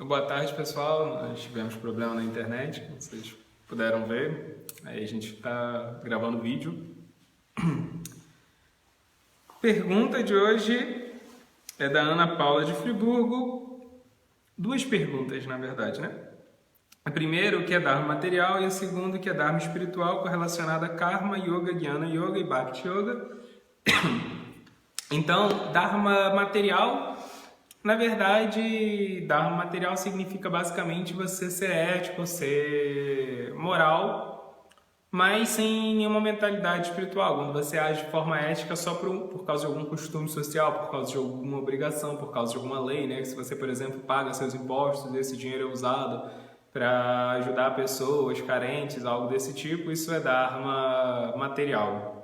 Boa tarde, pessoal. Nós tivemos problema na internet, como vocês puderam ver. Aí a gente está gravando vídeo. Pergunta de hoje é da Ana Paula de Friburgo. Duas perguntas, na verdade, né? A primeira, o que é Dharma material, e a segunda, o que é Dharma espiritual, correlacionada a Karma, Yoga, Jnana Yoga e Bhakti Yoga. Então, Dharma material, na verdade, Dharma material significa basicamente você ser ético, ser moral, mas sem nenhuma mentalidade espiritual. Quando você age de forma ética só por causa de algum costume social, por causa de alguma obrigação, por causa de alguma lei, né? Se você, por exemplo, paga seus impostos, esse dinheiro é usado para ajudar pessoas carentes, algo desse tipo, isso é Dharma material.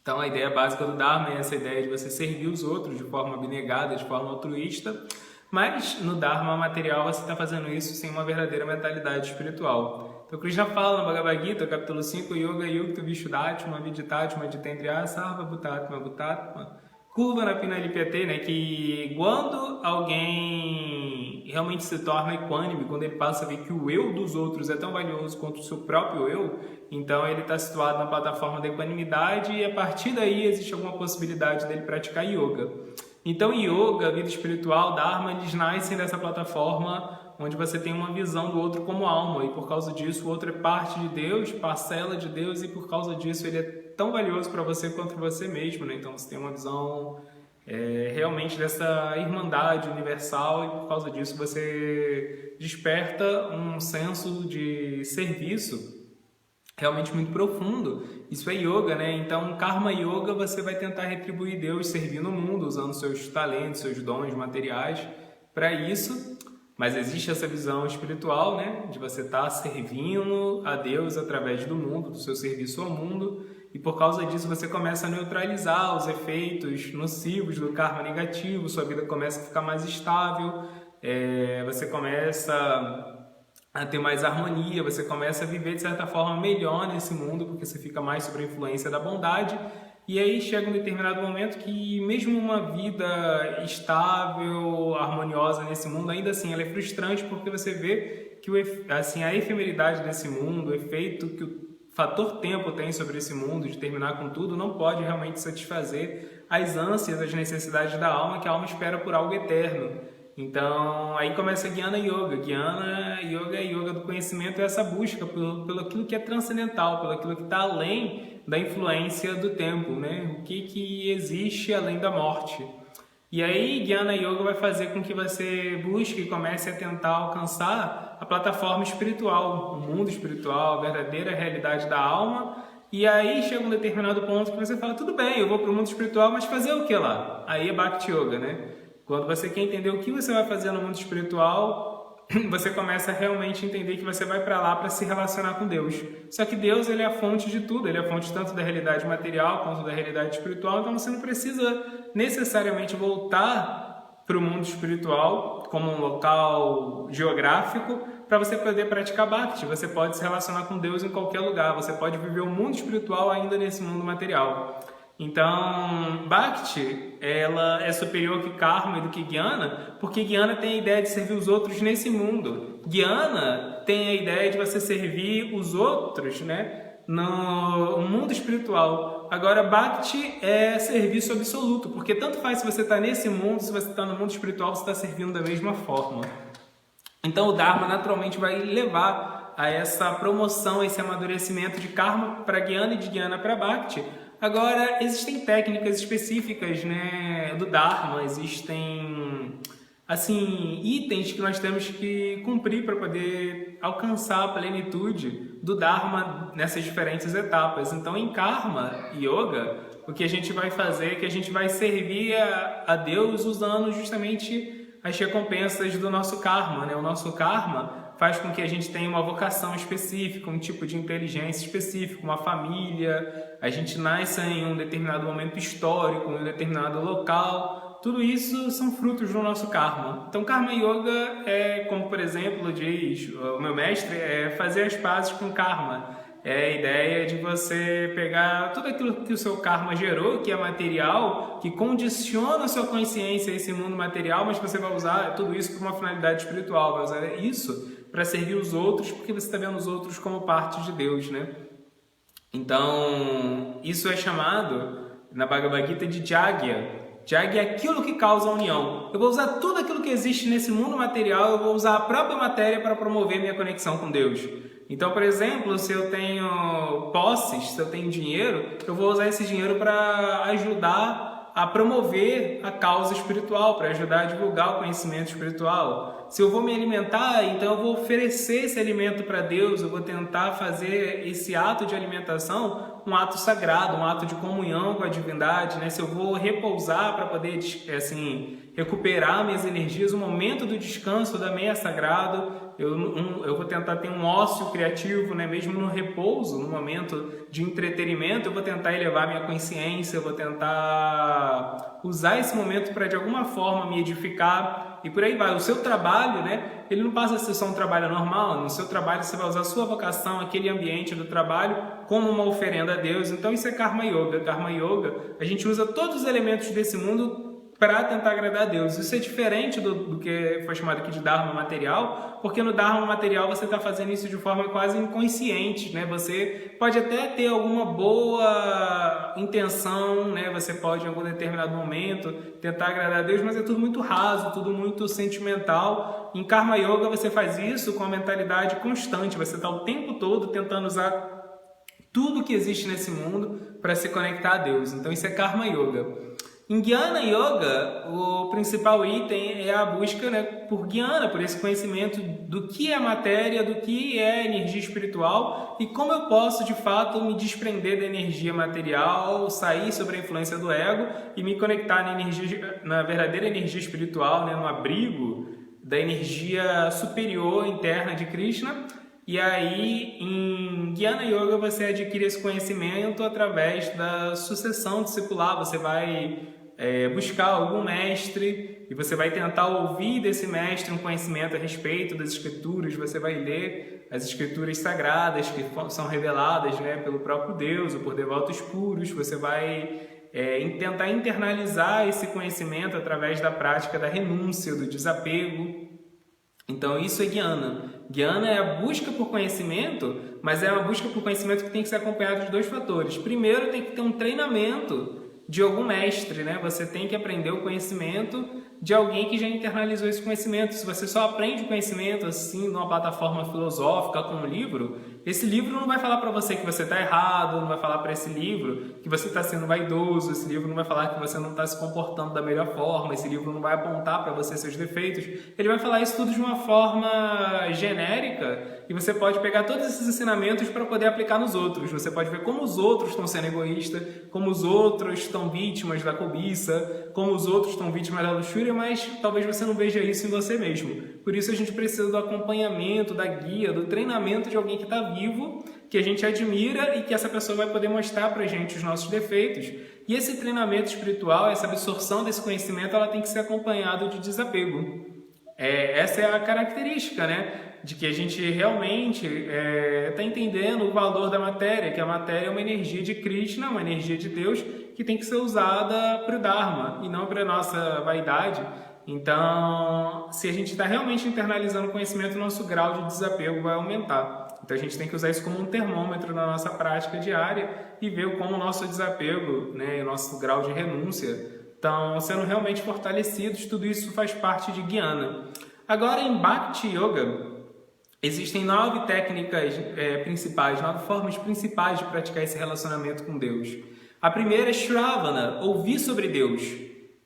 Então a ideia básica do Dharma é essa ideia de você servir os outros de forma abnegada, de forma altruísta, mas no Dharma material você está fazendo isso sem uma verdadeira mentalidade espiritual. Então Krishna fala no Bhagavad Gita, capítulo 5, Yoga Yukta Vishuddhatma Viditatma Jitendriya Sarva Bhutatma Bhutatma Kurvana Pinalipyate, né? Que quando alguém realmente se torna equânime, quando ele passa a ver que o eu dos outros é tão valioso quanto o seu próprio eu, então ele está situado na plataforma da equanimidade e a partir daí existe alguma possibilidade dele praticar yoga. Então yoga, vida espiritual, Dharma, eles nascem dessa plataforma onde você tem uma visão do outro como alma e por causa disso o outro é parte de Deus, parcela de Deus e por causa disso ele é tão valioso para você quanto você mesmo, né? Então você tem uma visão realmente dessa irmandade universal e por causa disso você desperta um senso de serviço realmente muito profundo. Isso é yoga, né? Então, Karma Yoga, você vai tentar retribuir Deus servindo o mundo, usando seus talentos, seus dons materiais para isso. Mas existe essa visão espiritual, né? De você estar servindo a Deus através do mundo, do seu serviço ao mundo. E por causa disso você começa a neutralizar os efeitos nocivos do karma negativo, sua vida começa a ficar mais estável, você começa a ter mais harmonia, você começa a viver de certa forma melhor nesse mundo, porque você fica mais sob a influência da bondade. E aí chega um determinado momento que mesmo uma vida estável, harmoniosa nesse mundo, ainda assim ela é frustrante, porque você vê que a efemeridade desse mundo, o efeito que o fator tempo tem sobre esse mundo, de terminar com tudo, não pode realmente satisfazer as ânsias, as necessidades da alma, que a alma espera por algo eterno. Então, aí começa a Jnana Yoga. Jnana Yoga é yoga do conhecimento, é essa busca pelo aquilo que é transcendental, pelo aquilo que está além da influência do tempo, né? O que existe além da morte. E aí, Jnana Yoga vai fazer com que você busque e comece a tentar alcançar a plataforma espiritual, o mundo espiritual, a verdadeira realidade da alma. E aí chega um determinado ponto que você fala, tudo bem, eu vou para o mundo espiritual, mas fazer o que lá? Aí é Bhakti Yoga, né? Quando você quer entender o que você vai fazer no mundo espiritual, você começa a realmente entender que você vai para lá para se relacionar com Deus. Só que Deus, ele é a fonte de tudo, ele é a fonte tanto da realidade material quanto da realidade espiritual, então você não precisa necessariamente voltar para o mundo espiritual como um local geográfico para você poder praticar Bhakti. Você pode se relacionar com Deus em qualquer lugar, você pode viver o mundo espiritual ainda nesse mundo material. Então, Bhakti, ela é superior que Karma e do que Jnana, porque Jnana tem a ideia de servir os outros nesse mundo. Jnana tem a ideia de você servir os outros, né, no mundo espiritual. Agora, Bhakti é serviço absoluto, porque tanto faz se você está nesse mundo, se você está no mundo espiritual, você está servindo da mesma forma. Então, o Dharma naturalmente vai levar a essa promoção, a esse amadurecimento de Karma para Jnana e de Jnana para Bhakti. Agora, existem técnicas específicas, né, do Dharma, existem assim, itens que nós temos que cumprir para poder alcançar a plenitude do Dharma nessas diferentes etapas. Então, em Karma Yoga, o que a gente vai fazer é que a gente vai servir a Deus usando justamente as recompensas do nosso karma, né? O nosso karma faz com que a gente tenha uma vocação específica, um tipo de inteligência específica, uma família. A gente nasce em um determinado momento histórico, em um determinado local, tudo isso são frutos do nosso karma. Então, Karma Yoga é, como por exemplo diz o meu mestre, é fazer as pazes com karma. É a ideia de você pegar tudo aquilo que o seu karma gerou, que é material, que condiciona a sua consciência a esse mundo material, mas você vai usar tudo isso para uma finalidade espiritual, vai usar isso para servir os outros, porque você está vendo os outros como parte de Deus, né? Então, isso é chamado na Bhagavad Gita de Jagya. Jagya é aquilo que causa a união. Eu vou usar tudo aquilo que existe nesse mundo material, eu vou usar a própria matéria para promover minha conexão com Deus. Então, por exemplo, se eu tenho posses, se eu tenho dinheiro, eu vou usar esse dinheiro para ajudar a promover a causa espiritual, para ajudar a divulgar o conhecimento espiritual. Se eu vou me alimentar, então eu vou oferecer esse alimento para Deus, eu vou tentar fazer esse ato de alimentação um ato sagrado, um ato de comunhão com a divindade, né? Se eu vou repousar para poder, assim, recuperar minhas energias, o momento do descanso também é sagrado. Eu vou tentar ter um ócio criativo, né? Mesmo no repouso, no momento de entretenimento, eu vou tentar elevar minha consciência, eu vou tentar usar esse momento para de alguma forma me edificar e por aí vai. O seu trabalho, né? Ele não passa a ser só um trabalho normal. No seu trabalho você vai usar a sua vocação, aquele ambiente do trabalho, como uma oferenda a Deus. Então isso é Karma Yoga. Karma Yoga, a gente usa todos os elementos desse mundo para tentar agradar a Deus. Isso é diferente do que foi chamado aqui de Dharma material, porque no Dharma material você está fazendo isso de forma quase inconsciente, né? Você pode até ter alguma boa intenção, né? Você pode em algum determinado momento tentar agradar a Deus, mas é tudo muito raso, tudo muito sentimental. Em Karma Yoga você faz isso com a mentalidade constante, você está o tempo todo tentando usar tudo que existe nesse mundo para se conectar a Deus. Então isso é Karma Yoga. Em Jnana Yoga, o principal item é a busca, né, por Jnana, por esse conhecimento do que é matéria, do que é energia espiritual e como eu posso, de fato, me desprender da energia material, sair sobre a influência do ego e me conectar na verdadeira energia espiritual, né, no abrigo da energia superior interna de Krishna. E aí, em Jnana Yoga, você adquire esse conhecimento através da sucessão discipular. Você vai buscar algum mestre e você vai tentar ouvir desse mestre um conhecimento a respeito das escrituras. Você vai ler as escrituras sagradas que são reveladas, né, pelo próprio Deus ou por devotos puros. Você vai tentar internalizar esse conhecimento através da prática da renúncia, do desapego. Então isso é Jnana. Jnana é a busca por conhecimento, mas é uma busca por conhecimento que tem que ser acompanhado de dois fatores. Primeiro, tem que ter um treinamento de algum mestre, né? Você tem que aprender o conhecimento de alguém que já internalizou esse conhecimento. Se você só aprende o conhecimento assim, numa plataforma filosófica, com um livro, esse livro não vai falar para você que você está errado, não vai falar para esse livro que você está sendo vaidoso, esse livro não vai falar que você não está se comportando da melhor forma, esse livro não vai apontar para você seus defeitos. Ele vai falar isso tudo de uma forma genérica e você pode pegar todos esses ensinamentos para poder aplicar nos outros. Você pode ver como os outros estão sendo egoístas, como os outros estão vítimas da cobiça, como os outros estão vítimas da luxúria, mas talvez você não veja isso em você mesmo. Por isso a gente precisa do acompanhamento, da guia, do treinamento de alguém que está vivo, que a gente admira e que essa pessoa vai poder mostrar pra gente os nossos defeitos. E esse treinamento espiritual, essa absorção desse conhecimento, ela tem que ser acompanhada de desapego. Essa é a característica, né? De que a gente realmente está entendendo o valor da matéria, que a matéria é uma energia de Krishna, uma energia de Deus, que tem que ser usada para o Dharma e não para a nossa vaidade. Então, se a gente está realmente internalizando o conhecimento, o nosso grau de desapego vai aumentar. Então, a gente tem que usar isso como um termômetro na nossa prática diária e ver como o nosso desapego, né, o nosso grau de renúncia estão sendo realmente fortalecidos. Tudo isso faz parte de Jnana. Agora, em Bhakti Yoga, existem 9 técnicas principais, 9 formas principais de praticar esse relacionamento com Deus. A primeira é Shravana, ouvir sobre Deus,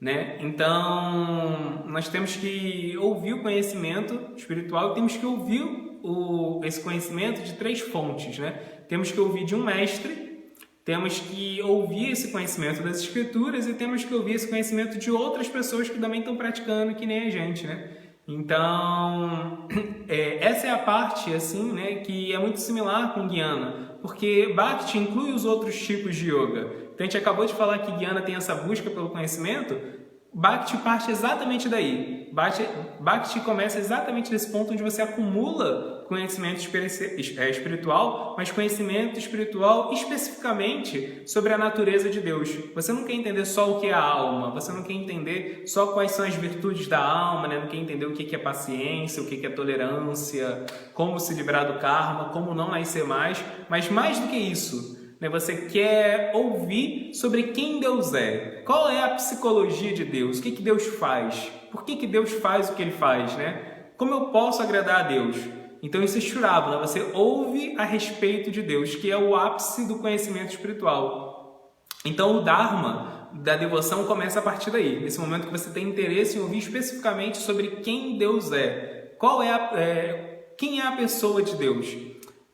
né? Então, nós temos que ouvir o conhecimento espiritual e temos que ouvir esse conhecimento de 3 fontes, né? Temos que ouvir de um mestre, temos que ouvir esse conhecimento das escrituras e temos que ouvir esse conhecimento de outras pessoas que também estão praticando que nem a gente, né? Então, essa é a parte, assim, né, que é muito similar com Jnana, porque Bhakti inclui os outros tipos de yoga. Então, a gente acabou de falar que Jnana tem essa busca pelo conhecimento, Bhakti parte exatamente daí. Bhakti começa exatamente desse ponto onde você acumula conhecimento espiritual, mas conhecimento espiritual especificamente sobre a natureza de Deus. Você não quer entender só o que é a alma, você não quer entender só quais são as virtudes da alma, né? Não quer entender o que é paciência, o que é tolerância, como se livrar do karma, como não nascer mais, mas mais do que isso, você quer ouvir sobre quem Deus é, qual é a psicologia de Deus, o que Deus faz, por que Deus faz o que Ele faz, como eu posso agradar a Deus. Então isso é Shravana, você ouve a respeito de Deus, que é o ápice do conhecimento espiritual. Então o Dharma da devoção começa a partir daí, nesse momento que você tem interesse em ouvir especificamente sobre quem Deus é, quem é a pessoa de Deus.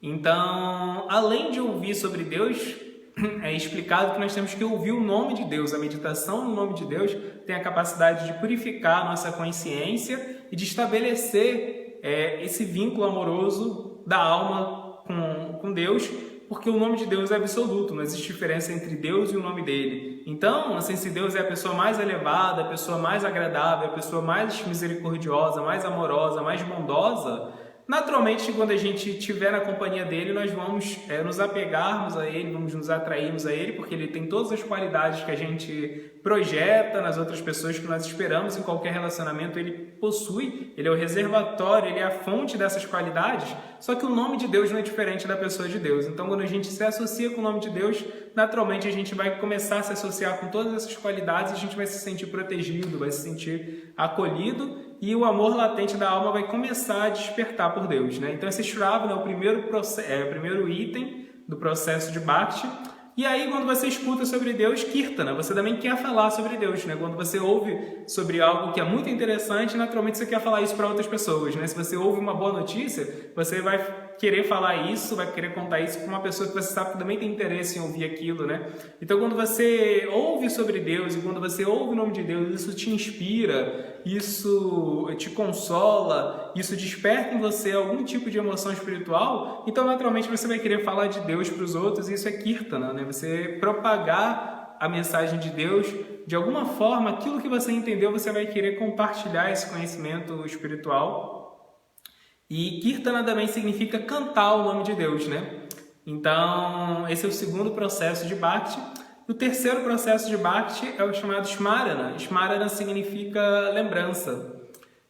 Então, além de ouvir sobre Deus, é explicado que nós temos que ouvir o nome de Deus. A meditação no nome de Deus tem a capacidade de purificar a nossa consciência e de estabelecer esse vínculo amoroso da alma com Deus, porque o nome de Deus é absoluto, não existe diferença entre Deus e o nome dele. Então, assim, se Deus é a pessoa mais elevada, a pessoa mais agradável, a pessoa mais misericordiosa, mais amorosa, mais bondosa, naturalmente, quando a gente estiver na companhia dele, nós vamos nos apegarmos a ele, vamos nos atrairmos a ele, porque ele tem todas as qualidades que a gente projeta nas outras pessoas, que nós esperamos em qualquer relacionamento, ele possui, ele é o reservatório, ele é a fonte dessas qualidades, só que o nome de Deus não é diferente da pessoa de Deus. Então, quando a gente se associa com o nome de Deus, naturalmente a gente vai começar a se associar com todas essas qualidades, a gente vai se sentir protegido, vai se sentir acolhido, e o amor latente da alma vai começar a despertar por Deus. Então esse Shravana é o primeiro item do processo de Bhakti. E aí, quando você escuta sobre Deus, Kirtana, você também quer falar sobre Deus. Quando você ouve sobre algo que é muito interessante, naturalmente você quer falar isso para outras pessoas. Se você ouve uma boa notícia, você vai querer falar isso, vai querer contar isso para uma pessoa que você sabe que também tem interesse em ouvir aquilo, Então, quando você ouve sobre Deus e quando você ouve o nome de Deus, isso te inspira, isso te consola, isso desperta em você algum tipo de emoção espiritual, então, naturalmente, você vai querer falar de Deus para os outros, e isso é Kirtana, Você propagar a mensagem de Deus, de alguma forma, aquilo que você entendeu, você vai querer compartilhar esse conhecimento espiritual. E Kirtana também significa cantar o nome de Deus, Então, esse é o segundo processo de Bhakti. O terceiro processo de Bhakti é o chamado Smarana. Smarana significa lembrança.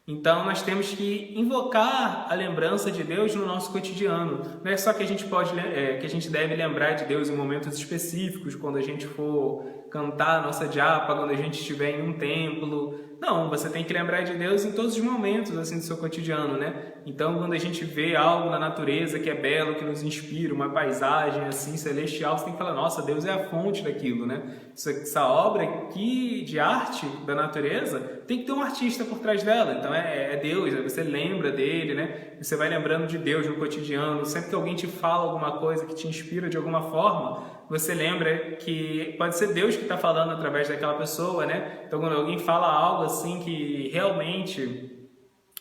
Então, nós temos que invocar a lembrança de Deus no nosso cotidiano. Não é só que a gente deve lembrar de Deus em momentos específicos, quando a gente for cantar a nossa japa, quando a gente estiver em um templo. Não, você tem que lembrar de Deus em todos os momentos assim, do seu cotidiano, Então, quando a gente vê algo na natureza que é belo, que nos inspira, uma paisagem assim celestial, você tem que falar, nossa, Deus é a fonte daquilo, Essa obra aqui de arte da natureza tem que ter um artista por trás dela. Então, é Deus, você lembra dele, Você vai lembrando de Deus no cotidiano. Sempre que alguém te fala alguma coisa que te inspira de alguma forma, você lembra que pode ser Deus que está falando através daquela pessoa, Então, quando alguém fala algo assim que realmente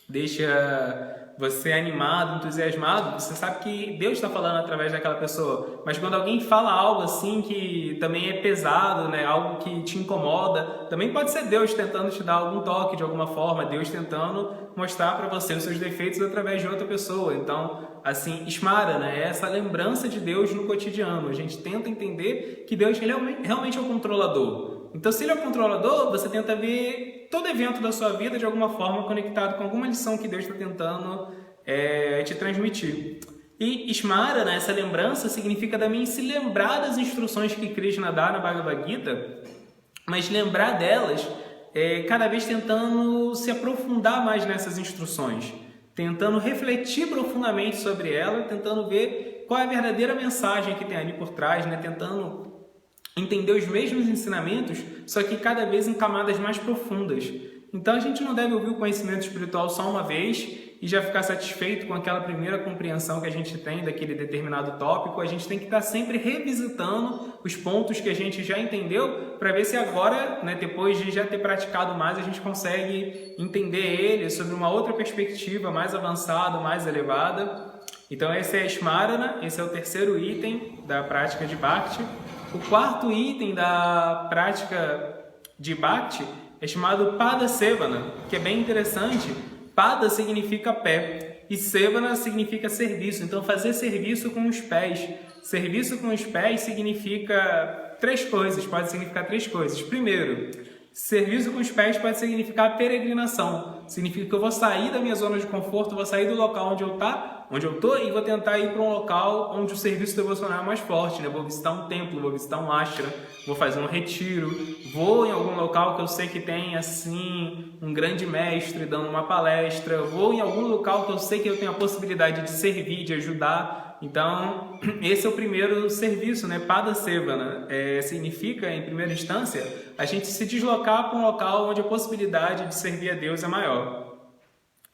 deixa você animado, entusiasmado, você sabe que Deus está falando através daquela pessoa. Mas quando alguém fala algo assim que também é pesado, algo que te incomoda, também pode ser Deus tentando te dar algum toque de alguma forma, Deus tentando mostrar para você os seus defeitos através de outra pessoa. Então, assim, Smarana é essa lembrança de Deus no cotidiano. A gente tenta entender que Deus realmente é o controlador. Então, se ele é o controlador, você tenta ver todo evento da sua vida de alguma forma conectado com alguma lição que Deus está tentando te transmitir. E Smarana, essa lembrança, significa também se lembrar das instruções que Krishna dá na Bhagavad Gita, mas lembrar delas cada vez tentando se aprofundar mais nessas instruções, tentando refletir profundamente sobre ela, tentando ver qual é a verdadeira mensagem que tem ali por trás, tentando entender os mesmos ensinamentos, só que cada vez em camadas mais profundas. Então a gente não deve ouvir o conhecimento espiritual só uma vez e já ficar satisfeito com aquela primeira compreensão que a gente tem daquele determinado tópico. A gente tem que estar sempre revisitando os pontos que a gente já entendeu para ver se agora, depois de já ter praticado mais, a gente consegue entender ele sob uma outra perspectiva mais avançada, mais elevada. Então esse é Smarana, esse é o terceiro item da prática de Bhakti. O quarto item da prática de Bhakti é chamado Pada Sevana, que é bem interessante. Pada significa pé e Sevana significa serviço. Então, fazer serviço com os pés. Serviço com os pés significa três coisas, pode significar três coisas. Primeiro, serviço com os pés pode significar peregrinação. Significa que eu vou sair da minha zona de conforto, vou sair do local onde eu estou e vou tentar ir para um local onde o serviço devocional é mais forte, né? Vou visitar um templo, vou visitar um ashram, vou fazer um retiro, vou em algum local que eu sei que tem assim um grande mestre dando uma palestra, vou em algum local que eu sei que eu tenho a possibilidade de servir, de ajudar. Então, esse é o primeiro serviço, né? Pada Sevana. Significa, em primeira instância, a gente se deslocar para um local onde a possibilidade de servir a Deus é maior.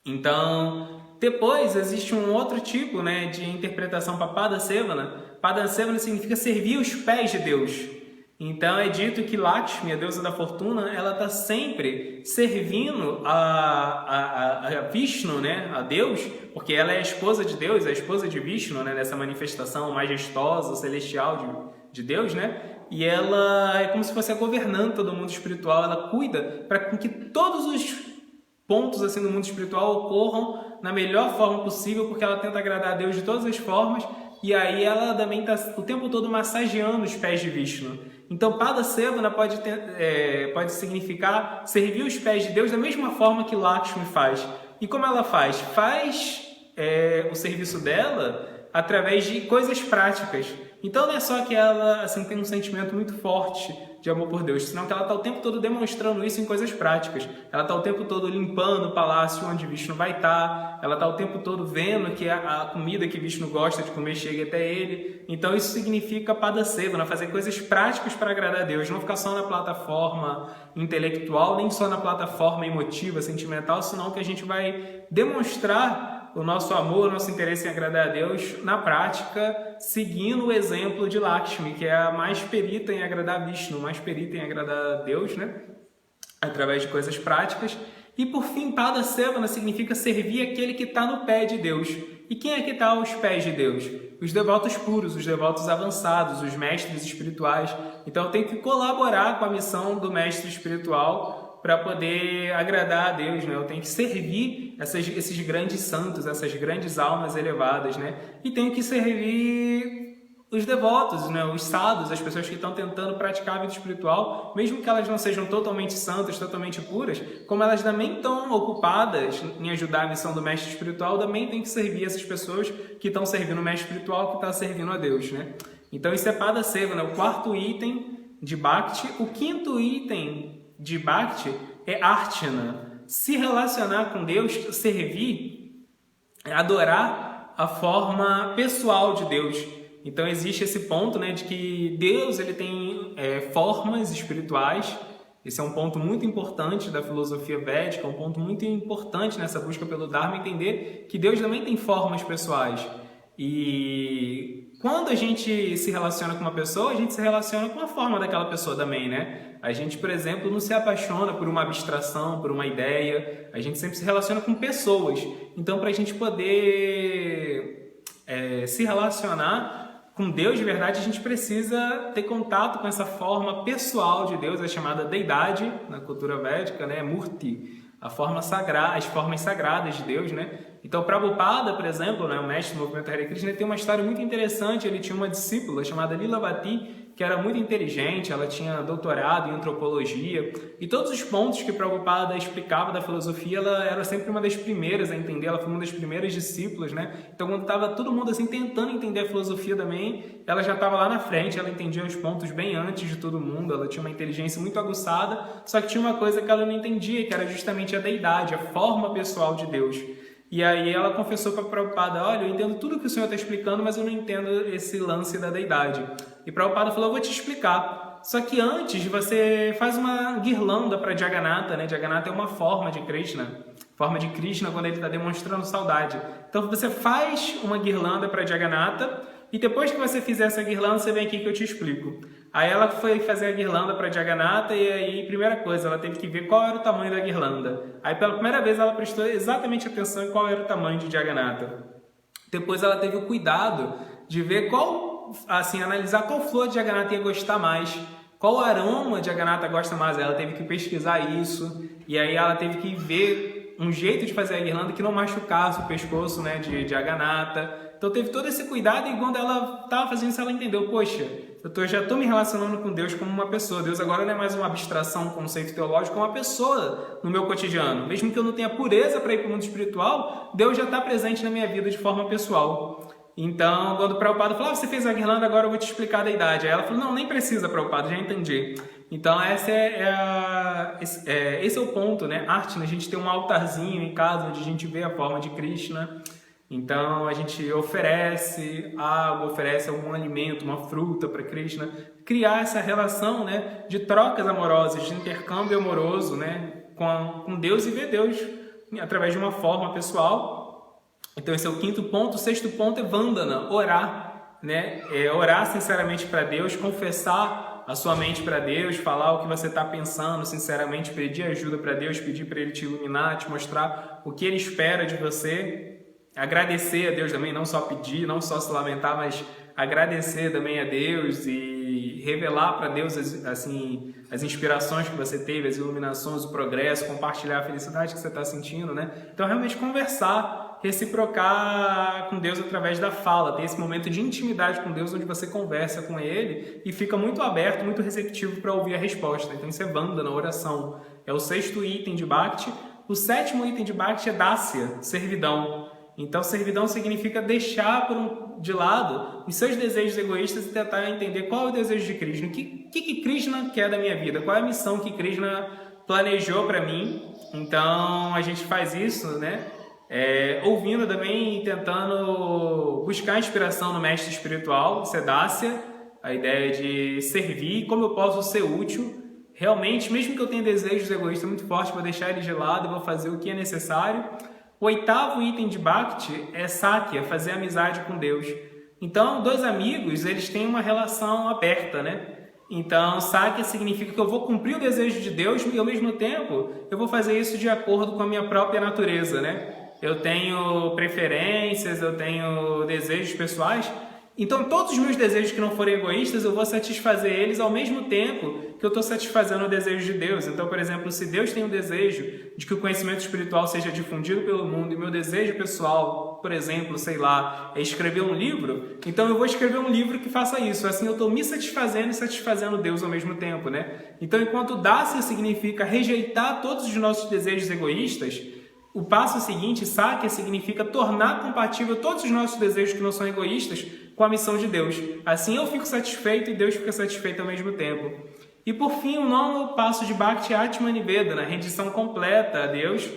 Então, depois existe um outro tipo, né, de interpretação para Pada Sevana. Pada Sevana significa servir os pés de Deus. Então é dito que Lakshmi, a deusa da fortuna, ela está sempre servindo a Vishnu, né, a Deus, porque ela é a esposa de Deus, a esposa de Vishnu, né, nessa manifestação majestosa, celestial de Deus, né? E ela é como se fosse a governanta do mundo espiritual. Ela cuida para que todos os pontos assim do mundo espiritual ocorram na melhor forma possível, porque ela tenta agradar a Deus de todas as formas. E aí ela também está o tempo todo massageando os pés de Vishnu. Então, Pada Sevana pode significar servir os pés de Deus da mesma forma que Lakshmi faz. E como ela faz? Faz o serviço dela através de coisas práticas. Então, não é só que ela assim, tem um sentimento muito forte de amor por Deus, senão que ela está o tempo todo demonstrando isso em coisas práticas. Ela está o tempo todo limpando o palácio onde Vishnu vai estar, ela está o tempo todo vendo que a comida que Vishnu gosta de comer chegue até ele. Então isso significa Pada Sevana, fazer coisas práticas para agradar a Deus, não ficar só na plataforma intelectual, nem só na plataforma emotiva, sentimental, senão que a gente vai demonstrar o nosso amor, o nosso interesse em agradar a Deus na prática, seguindo o exemplo de Lakshmi, que é a mais perita em agradar a Vishnu, mais perita em agradar a Deus, né? Através de coisas práticas. E por fim, Pada Sevana significa servir aquele que está no pé de Deus. E quem é que está aos pés de Deus? Os devotos puros, os devotos avançados, os mestres espirituais. Então eu tenho que colaborar com a missão do mestre espiritual para poder agradar a Deus, né? Eu tenho que servir esses grandes santos, essas grandes almas elevadas, né? E tenho que servir os devotos, né? Os sadhus, as pessoas que estão tentando praticar a vida espiritual, mesmo que elas não sejam totalmente santas, totalmente puras, como elas também estão ocupadas em ajudar a missão do mestre espiritual, também tem que servir essas pessoas que estão servindo o mestre espiritual, que está servindo a Deus, né? Então isso é Pada Sevana, o quarto item de Bhakti. O quinto item de Bhakti é Archana, se relacionar com Deus, servir, adorar a forma pessoal de Deus. Então existe esse ponto, né, de que Deus ele tem formas espirituais. Esse é um ponto muito importante da filosofia védica, um ponto muito importante nessa busca pelo Dharma, entender que Deus também tem formas pessoais. E quando a gente se relaciona com uma pessoa, a gente se relaciona com a forma daquela pessoa também, né? A gente, por exemplo, não se apaixona por uma abstração, por uma ideia. A gente sempre se relaciona com pessoas. Então, para a gente poder se relacionar com Deus de verdade, a gente precisa ter contato com essa forma pessoal de Deus, a chamada deidade na cultura védica, né? Murti, a forma sagrada, as formas sagradas de Deus, né? Então, Prabhupada, por exemplo, né, o mestre do movimento Hare Krishna, tem uma história muito interessante. Ele tinha uma discípula chamada Lilavati, que era muito inteligente, ela tinha doutorado em antropologia, e todos os pontos que Prabhupada explicava da filosofia, ela era sempre uma das primeiras a entender, ela foi uma das primeiras discípulas, né? Então, quando estava todo mundo assim tentando entender a filosofia também, ela já estava lá na frente, ela entendia os pontos bem antes de todo mundo, ela tinha uma inteligência muito aguçada, só que tinha uma coisa que ela não entendia, que era justamente a deidade, a forma pessoal de Deus. E aí ela confessou para Prabhupada: olha, eu entendo tudo que o senhor está explicando, mas eu não entendo esse lance da deidade. E Prabhupada falou: eu vou te explicar. Só que antes você faz uma guirlanda para Jagannatha, né? Jagannatha é uma forma de Krishna. Forma de Krishna quando ele está demonstrando saudade. Então você faz uma guirlanda para Jagannatha e depois que você fizer essa guirlanda, você vem aqui que eu te explico. Aí ela foi fazer a guirlanda para Jagannatha e aí, primeira coisa, ela teve que ver qual era o tamanho da guirlanda. Aí pela primeira vez ela prestou exatamente atenção em qual era o tamanho de Jagannatha. Depois ela teve o cuidado de ver analisar qual flor de Jagannatha ia gostar mais. qual aroma de Jagannatha gosta mais. Ela teve que pesquisar isso, e aí ela teve que ver um jeito de fazer a guirlanda que não machucasse o pescoço, né, de Jagannatha. Então teve todo esse cuidado, e quando ela estava fazendo isso, ela entendeu, poxa, já estou me relacionando com Deus como uma pessoa. Deus agora não é mais uma abstração, um conceito teológico, é uma pessoa no meu cotidiano. Mesmo que eu não tenha pureza para ir para o mundo espiritual, Deus já está presente na minha vida de forma pessoal. Então, quando o Prabhupada falou, você fez a guirlanda, agora eu vou te explicar da idade. Aí ela falou, não, nem precisa, Prabhupada, já entendi. Então, esse é o ponto, né? Arte, né? A gente tem um altarzinho em casa onde a gente vê a forma de Krishna. Então, a gente oferece água, oferece algum alimento, uma fruta para Krishna. Criar essa relação, né, de trocas amorosas, de intercâmbio amoroso, né, com Deus, e ver Deus através de uma forma pessoal. Então, esse é o quinto ponto. O sexto ponto é Vandana, orar, né? Orar sinceramente para Deus, confessar a sua mente para Deus, falar o que você está pensando sinceramente, pedir ajuda para Deus, pedir para Ele te iluminar, te mostrar o que Ele espera de você. Agradecer a Deus também, não só pedir, não só se lamentar, mas agradecer também a Deus e revelar para Deus assim, as inspirações que você teve, as iluminações, o progresso, compartilhar a felicidade que você está sentindo, né? Então, realmente conversar, reciprocar com Deus através da fala, ter esse momento de intimidade com Deus, onde você conversa com Ele e fica muito aberto, muito receptivo para ouvir a resposta. Então, isso é Vandana, oração. É o sexto item de Bhakti. O sétimo item de Bhakti é Dasya, servidão. Então, servidão significa deixar de lado os seus desejos egoístas e tentar entender qual é o desejo de Krishna. O que Krishna quer da minha vida? Qual é a missão que Krishna planejou para mim? Então, a gente faz isso, né? Ouvindo também e tentando buscar inspiração no mestre espiritual, Dasya, a ideia de servir, como eu posso ser útil. Realmente, mesmo que eu tenha desejos egoístas muito fortes, vou deixar eles de lado e vou fazer o que é necessário. O oitavo item de Bhakti é Sakya, fazer amizade com Deus. Então, dois amigos, eles têm uma relação aberta, né? Então, Sakya significa que eu vou cumprir o desejo de Deus e, ao mesmo tempo, eu vou fazer isso de acordo com a minha própria natureza, né? Eu tenho preferências, eu tenho desejos pessoais. Então, todos os meus desejos que não forem egoístas, eu vou satisfazer eles ao mesmo tempo que eu estou satisfazendo o desejo de Deus. Então, por exemplo, se Deus tem o desejo de que o conhecimento espiritual seja difundido pelo mundo, e meu desejo pessoal, por exemplo, sei lá, é escrever um livro, então eu vou escrever um livro que faça isso. Assim eu estou me satisfazendo e satisfazendo Deus ao mesmo tempo, né? Então, enquanto Dasya significa rejeitar todos os nossos desejos egoístas, o passo seguinte, Sakya, significa tornar compatível todos os nossos desejos que não são egoístas com a missão de Deus. Assim eu fico satisfeito e Deus fica satisfeito ao mesmo tempo. E por fim, o nono passo de Bhakti é Atmanivedana, rendição completa a Deus.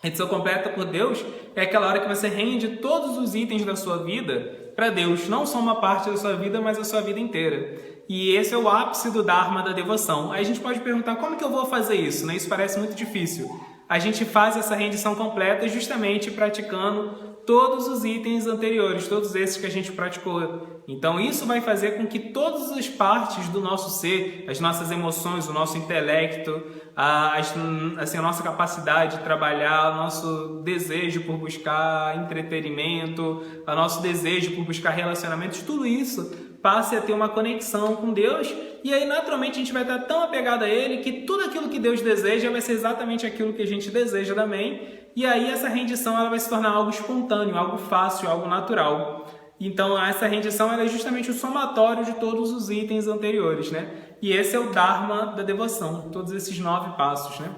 Rendição completa por Deus é aquela hora que você rende todos os itens da sua vida para Deus. Não só uma parte da sua vida, mas a sua vida inteira. E esse é o ápice do Dharma da devoção. Aí a gente pode perguntar, como que eu vou fazer isso? Isso parece muito difícil. A gente faz essa rendição completa justamente praticando todos os itens anteriores, todos esses que a gente praticou. Então isso vai fazer com que todas as partes do nosso ser, as nossas emoções, o nosso intelecto, a nossa capacidade de trabalhar, o nosso desejo por buscar entretenimento, o nosso desejo por buscar relacionamentos, tudo isso passe a ter uma conexão com Deus, e aí naturalmente a gente vai estar tão apegado a Ele que tudo aquilo que Deus deseja vai ser exatamente aquilo que a gente deseja também, e aí essa rendição ela vai se tornar algo espontâneo, algo fácil, algo natural. Então essa rendição ela é justamente o somatório de todos os itens anteriores, né? E esse é o Dharma da devoção, todos esses 9 passos, né?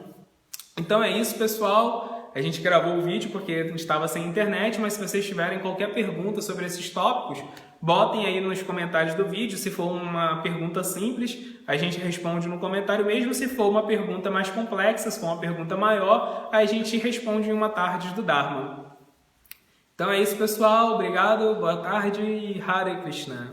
Então é isso, pessoal. A gente gravou o vídeo porque a gente estava sem internet, mas se vocês tiverem qualquer pergunta sobre esses tópicos, botem aí nos comentários do vídeo. Se for uma pergunta simples, a gente responde no comentário mesmo. Se for uma pergunta mais complexa, se for uma pergunta maior, a gente responde em uma tarde do Dharma. Então é isso, pessoal. Obrigado, boa tarde e Hare Krishna.